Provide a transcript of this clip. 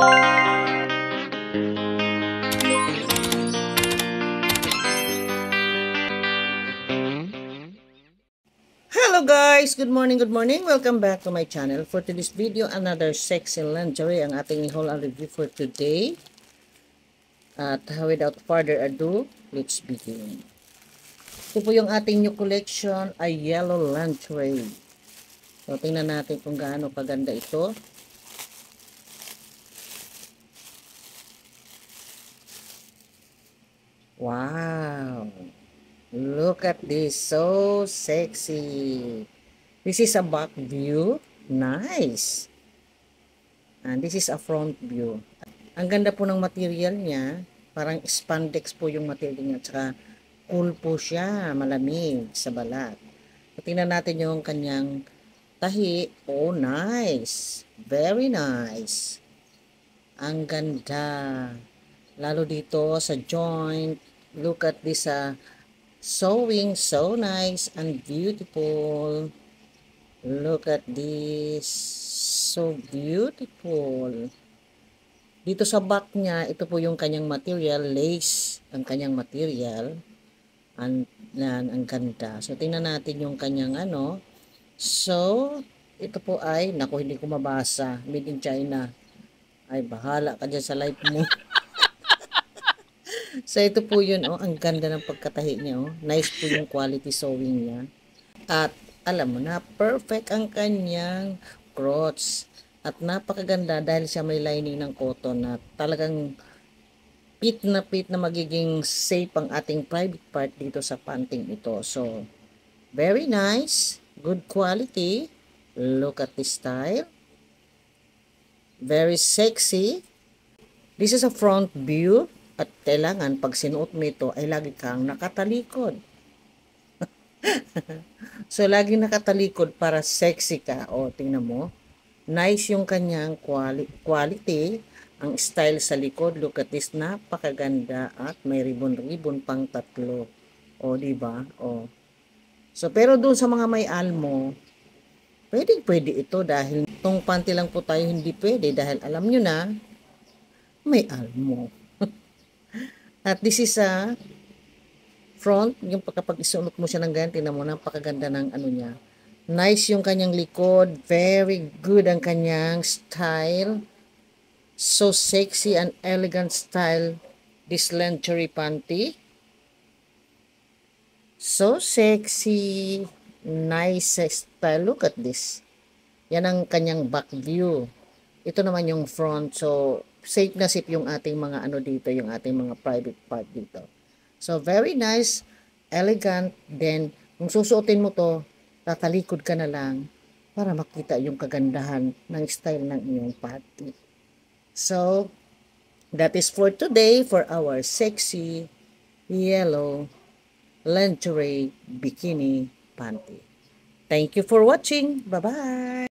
Hello guys! Good morning, good morning! Welcome back to my channel. For today's video, another sexy lingerie ang ating haul and review for today. At without further ado, let's begin. Ito po yung ating new collection, ay yellow lingerie. So, tingnan natin kung gaano kaganda ito. Wow! Look at this, so sexy. This is a back view. Nice. And this is a front view. Ang ganda po ng material niya. Parang spandex po yung material niya. Tsaka cool po siya. Malamig sa balat. So, tingnan natin yung kanyang tahi. Oh, nice. Very nice. Ang ganda. Lalo dito sa joint. Look at this sewing. So nice and beautiful. Look at this. So beautiful. Dito sa back niya, ito po yung kanyang material. Lace ang kanyang material. Ang ganda. So, tingnan natin yung kanyang ano. So, ito po ay, naku, hindi ko mabasa. Made in China. Ay, bahala ka dyan sa life mo. So, ito po yun, oh. Ang ganda ng pagkatahi niya, oh. Nice po yung quality sewing niya. At, alam mo na, perfect ang kanyang crotch. At napakaganda dahil siya may lining ng cotton na talagang fit na magiging safe ang ating private part dito sa panting ito. So, very nice. Good quality. Look at this style. Very sexy. This is a front view. At kailangan pag sinuot mo ito ay lagi kang nakatalikod. So, lagi nakatalikod para sexy ka. O, tingnan mo. Nice yung kanyang quality. Ang style sa likod. Look at this. Napakaganda. At may ribbon-ribbon pang 3. O, diba? O. So, pero doon sa mga may almo, pwede ito dahil itong panty lang po tayo hindi pwede dahil alam nyo na, may almo. At this is a front, yung kapag isunod mo siya ng ganyan, tingnan mo, napakaganda ng ano niya. Nice yung kanyang likod, very good ang kanyang style. So sexy and elegant style, this lingerie panty. So sexy, nice style. Look at this. Yan ang kanyang back view. Ito naman yung front, so safe na safe yung ating mga ano dito, yung ating mga private part dito. So, very nice, elegant. Then, kung susuotin mo to, tatalikod ka na lang para makita yung kagandahan ng style ng iyong party. So, that is for today for our sexy yellow lingerie bikini panty. Thank you for watching. Bye-bye!